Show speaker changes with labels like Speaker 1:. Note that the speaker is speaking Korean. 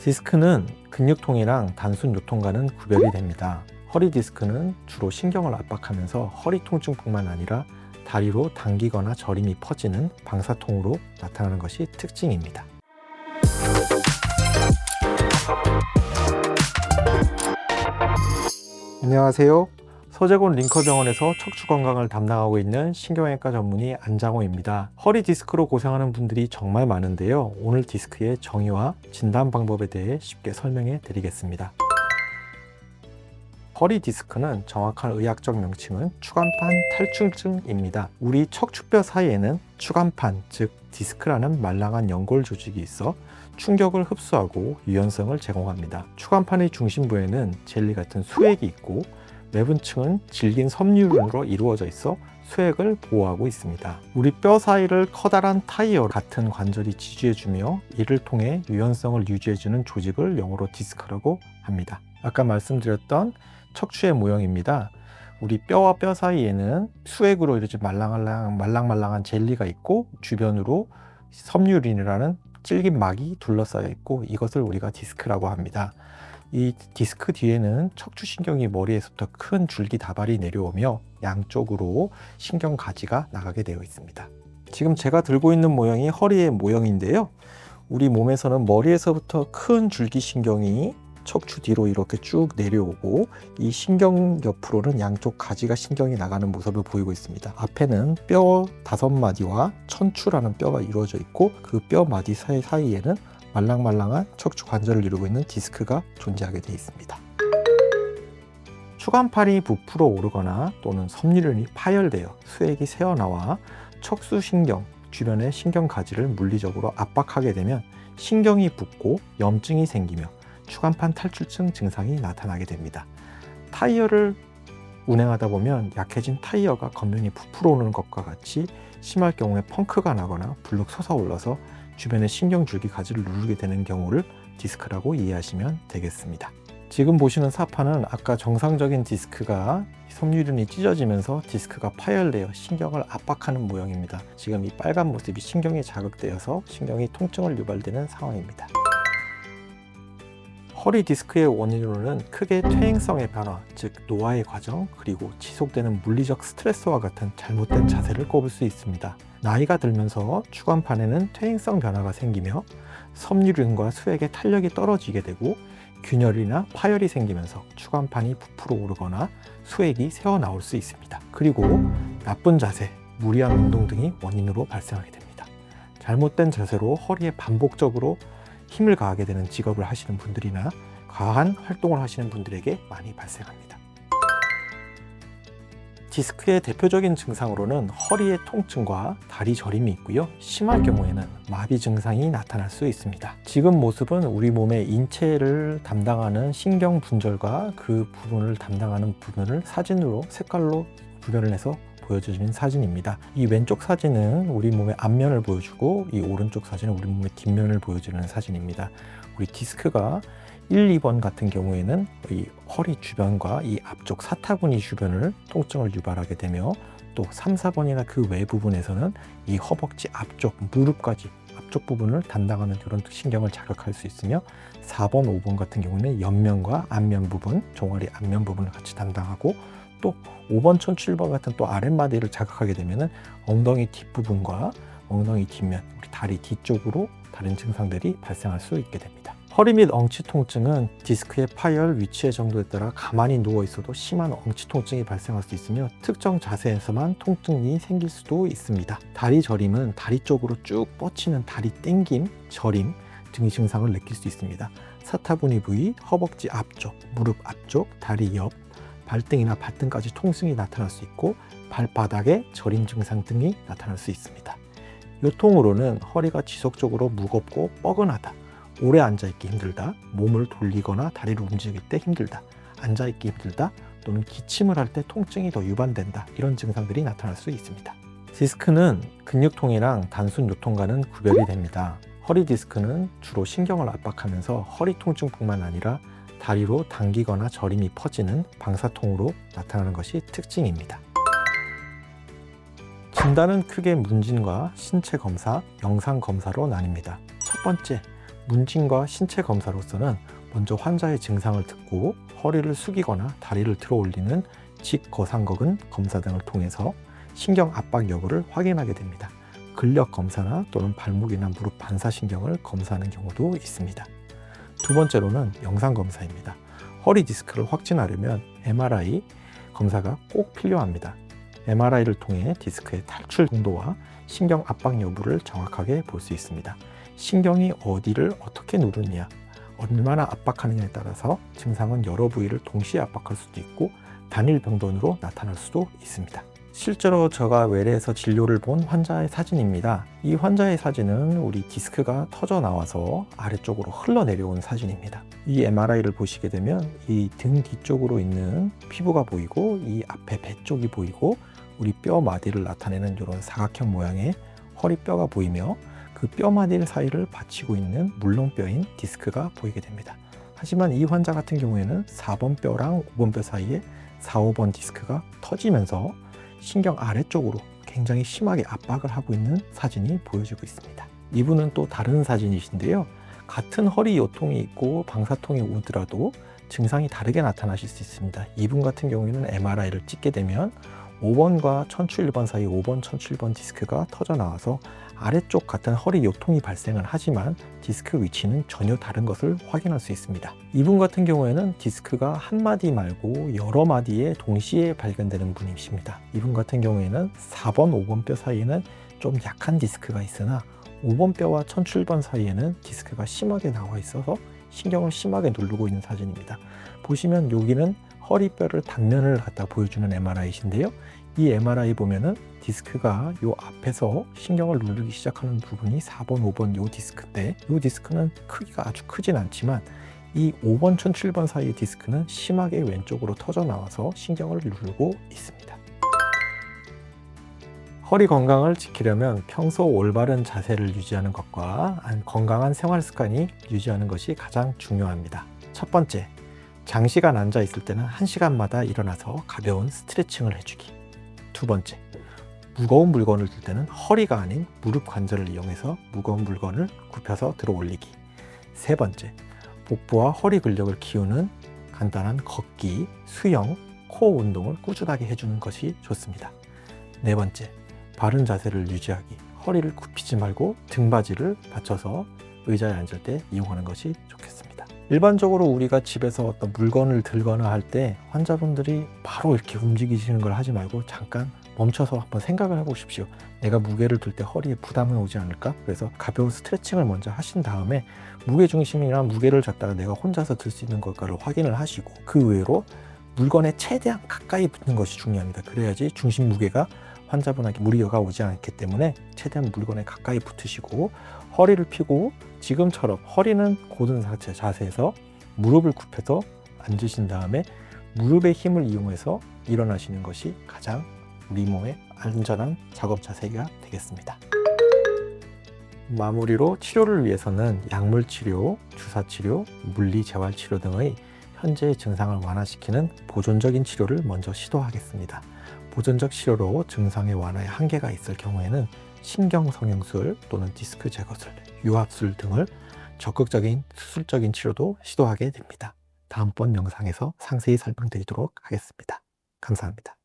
Speaker 1: 디스크는 근육통이랑 단순 요통과는 구별이 됩니다. 허리 디스크는 주로 신경을 압박하면서 허리 통증뿐만 아니라 다리로 당기거나 저림이 퍼지는 방사통으로 나타나는 것이 특징입니다. 안녕하세요. 서재곤 링커병원에서 척추 건강을 담당하고 있는 신경외과 전문의 안장호입니다. 허리 디스크로 고생하는 분들이 정말 많은데요. 오늘 디스크의 정의와 진단 방법에 대해 쉽게 설명해 드리겠습니다. 허리 디스크는 정확한 의학적 명칭은 추간판 탈출증입니다. 우리 척추뼈 사이에는 추간판, 즉 디스크라는 말랑한 연골 조직이 있어 충격을 흡수하고 유연성을 제공합니다. 추간판의 중심부에는 젤리 같은 수액이 있고 외분 층은 질긴 섬유륜으로 이루어져 있어 수액을 보호하고 있습니다. 우리 뼈 사이를 커다란 타이어 같은 관절이 지지해주며 이를 통해 유연성을 유지해주는 조직을 영어로 디스크라고 합니다. 아까 말씀드렸던 척추의 모형입니다. 우리 뼈와 뼈 사이에는 수액으로 이루어진 말랑말랑한 젤리가 있고 주변으로 섬유륜이라는 질긴 막이 둘러싸여 있고 이것을 우리가 디스크라고 합니다. 이 디스크 뒤에는 척추신경이 머리에서부터 큰 줄기 다발이 내려오며 양쪽으로 신경 가지가 나가게 되어 있습니다. 지금 제가 들고 있는 모형이 허리의 모형인데요. 우리 몸에서는 머리에서부터 큰 줄기신경이 척추 뒤로 이렇게 쭉 내려오고 이 신경 옆으로는 양쪽 가지가 신경이 나가는 모습을 보이고 있습니다. 앞에는 뼈 5마디와 천추라는 뼈가 이루어져 있고 그 뼈 마디 사이에는 말랑말랑한 척추 관절을 이루고 있는 디스크가 존재하게 되어 있습니다. 추간판이 부풀어 오르거나 또는 섬유륜이 파열되어 수액이 새어나와 척수신경 주변의 신경 가지를 물리적으로 압박하게 되면 신경이 붓고 염증이 생기며 추간판 탈출증 증상이 나타나게 됩니다. 타이어를 운행하다 보면 약해진 타이어가 겉면이 부풀어 오르는 것과 같이 심할 경우에 펑크가 나거나 불룩 솟아올라서 주변의 신경줄기 가지를 누르게 되는 경우를 디스크라고 이해하시면 되겠습니다. 지금 보시는 사파는 아까 정상적인 디스크가 섬유륜이 찢어지면서 디스크가 파열되어 신경을 압박하는 모형입니다. 지금 이 빨간 모습이 신경이 자극되어서 신경이 통증을 유발되는 상황입니다. 허리 디스크의 원인으로는 크게 퇴행성의 변화, 즉 노화의 과정, 그리고 지속되는 물리적 스트레스와 같은 잘못된 자세를 꼽을 수 있습니다. 나이가 들면서 추간판에는 퇴행성 변화가 생기며 섬유륜과 수액의 탄력이 떨어지게 되고 균열이나 파열이 생기면서 추간판이 부풀어 오르거나 수액이 새어나올 수 있습니다. 그리고 나쁜 자세, 무리한 운동 등이 원인으로 발생하게 됩니다. 잘못된 자세로 허리에 반복적으로 힘을 가하게 되는 직업을 하시는 분들이나 과한 활동을 하시는 분들에게 많이 발생합니다. 디스크의 대표적인 증상으로는 허리의 통증과 다리 저림이 있고요. 심할 경우에는 마비 증상이 나타날 수 있습니다. 지금 모습은 우리 몸의 인체를 담당하는 신경 분절과 그 부분을 담당하는 부분을 사진으로 색깔로 구별을 해서 보여주는 사진입니다. 이 왼쪽 사진은 우리 몸의 앞면을 보여주고 이 오른쪽 사진은 우리 몸의 뒷면을 보여주는 사진입니다. 우리 디스크가 1, 2번 같은 경우에는 이 허리 주변과 이 앞쪽 사타구니 주변을 통증을 유발하게 되며 또 3, 4번이나 그 외 부분에서는 이 허벅지 앞쪽, 무릎까지 앞쪽 부분을 담당하는 이런 신경을 자극할 수 있으며 4번, 5번 같은 경우는 옆면과 앞면 부분, 종아리 앞면 부분을 같이 담당하고 또 5번, 7번 같은 또 아랫마디를 자극하게 되면 엉덩이 뒷부분과 엉덩이 뒷면, 우리 다리 뒤쪽으로 다른 증상들이 발생할 수 있게 됩니다. 허리 및 엉치 통증은 디스크의 파열, 위치의 정도에 따라 가만히 누워 있어도 심한 엉치 통증이 발생할 수 있으며 특정 자세에서만 통증이 생길 수도 있습니다. 다리 저림은 다리 쪽으로 쭉 뻗치는 다리 땡김, 저림 등의 증상을 느낄 수 있습니다. 사타구니 부위, 허벅지 앞쪽, 무릎 앞쪽, 다리 옆, 발등이나 발등까지 통증이 나타날 수 있고 발바닥에 저림 증상 등이 나타날 수 있습니다. 요통으로는 허리가 지속적으로 무겁고 뻐근하다, 오래 앉아있기 힘들다, 몸을 돌리거나 다리를 움직일 때 힘들다, 앉아있기 힘들다, 또는 기침을 할 때 통증이 더 유발된다, 이런 증상들이 나타날 수 있습니다. 디스크는 근육통이랑 단순 요통과는 구별이 됩니다. 허리 디스크는 주로 신경을 압박하면서 허리 통증뿐만 아니라 다리로 당기거나 저림이 퍼지는 방사통으로 나타나는 것이 특징입니다. 진단은 크게 문진과 신체 검사, 영상 검사로 나뉩니다. 첫 번째, 문진과 신체 검사로서는 먼저 환자의 증상을 듣고 허리를 숙이거나 다리를 들어 올리는 직거상거근 검사 등을 통해서 신경 압박 여부를 확인하게 됩니다. 근력 검사나 또는 발목이나 무릎 반사신경을 검사하는 경우도 있습니다. 두 번째로는 영상 검사입니다. 허리 디스크를 확진하려면 MRI 검사가 꼭 필요합니다. MRI를 통해 디스크의 탈출 정도와 신경 압박 여부를 정확하게 볼 수 있습니다. 신경이 어디를 어떻게 누르느냐, 얼마나 압박하느냐에 따라서 증상은 여러 부위를 동시에 압박할 수도 있고 단일 병동으로 나타날 수도 있습니다. 실제로 제가 외래에서 진료를 본 환자의 사진입니다. 이 환자의 사진은 우리 디스크가 터져 나와서 아래쪽으로 흘러내려온 사진입니다. 이 MRI를 보시게 되면 이 등 뒤쪽으로 있는 피부가 보이고 이 앞에 배 쪽이 보이고 우리 뼈 마디를 나타내는 이런 사각형 모양의 허리뼈가 보이며 그 뼈 마디 사이를 받치고 있는 물렁뼈인 디스크가 보이게 됩니다. 하지만 이 환자 같은 경우에는 4번 뼈랑 5번 뼈 사이에 4, 5번 디스크가 터지면서 신경 아래쪽으로 굉장히 심하게 압박을 하고 있는 사진이 보여지고 있습니다. 이분은 또 다른 사진이신데요. 같은 허리 요통이 있고 방사통이 오더라도 증상이 다르게 나타나실 수 있습니다. 이분 같은 경우에는 MRI를 찍게 되면 5번과 천추 1번 사이 5번, 천추 1번 디스크가 터져 나와서 아래쪽 같은 허리 요통이 발생을 하지만 디스크 위치는 전혀 다른 것을 확인할 수 있습니다. 이분 같은 경우에는 디스크가 한 마디 말고 여러 마디에 동시에 발견되는 분이십니다. 이분 같은 경우에는 4번, 5번 뼈 사이에는 좀 약한 디스크가 있으나 5번 뼈와 천추 1번 사이에는 디스크가 심하게 나와 있어서 신경을 심하게 누르고 있는 사진입니다. 보시면 여기는 허리뼈를 단면을 갖다 보여주는 MRI이신데요. 이 MRI 보면은 디스크가 요 앞에서 신경을 누르기 시작하는 부분이 4번, 5번 요 디스크인데 요 디스크는 크기가 아주 크진 않지만 이 5번, 1007번 사이의 디스크는 심하게 왼쪽으로 터져 나와서 신경을 누르고 있습니다. 허리 건강을 지키려면 평소 올바른 자세를 유지하는 것과 건강한 생활 습관이 유지하는 것이 가장 중요합니다. 첫 번째, 장시간 앉아 있을 때는 1시간마다 일어나서 가벼운 스트레칭을 해주기. 두 번째, 무거운 물건을 들 때는 허리가 아닌 무릎 관절을 이용해서 무거운 물건을 굽혀서 들어 올리기. 세 번째, 복부와 허리 근력을 키우는 간단한 걷기, 수영, 코어 운동을 꾸준하게 해주는 것이 좋습니다. 네 번째, 바른 자세를 유지하기. 허리를 굽히지 말고 등받이를 받쳐서 의자에 앉을 때 이용하는 것이 좋겠습니다. 일반적으로 우리가 집에서 어떤 물건을 들거나 할 때 환자분들이 바로 이렇게 움직이시는 걸 하지 말고 잠깐 멈춰서 한번 생각을 해보십시오. 내가 무게를 들 때 허리에 부담이 오지 않을까? 그래서 가벼운 스트레칭을 먼저 하신 다음에 무게중심이나 무게를 잡다가 내가 혼자서 들 수 있는 걸까를 확인을 하시고 그 외로 물건에 최대한 가까이 붙는 것이 중요합니다. 그래야지 중심 무게가 환자분에게 무리가 오지 않기 때문에 최대한 물건에 가까이 붙으시고 허리를 펴고 지금처럼 허리는 고든 자세에서 무릎을 굽혀서 앉으신 다음에 무릎의 힘을 이용해서 일어나시는 것이 가장 우리 몸의 안전한 작업 자세가 되겠습니다. 마무리로 치료를 위해서는 약물 치료, 주사 치료, 물리 재활 치료 등의 현재의 증상을 완화시키는 보존적인 치료를 먼저 시도하겠습니다. 보존적 치료로 증상의 완화에 한계가 있을 경우에는 신경성형술 또는 디스크 제거술, 유압술 등을 적극적인 수술적인 치료도 시도하게 됩니다. 다음번 영상에서 상세히 설명드리도록 하겠습니다. 감사합니다.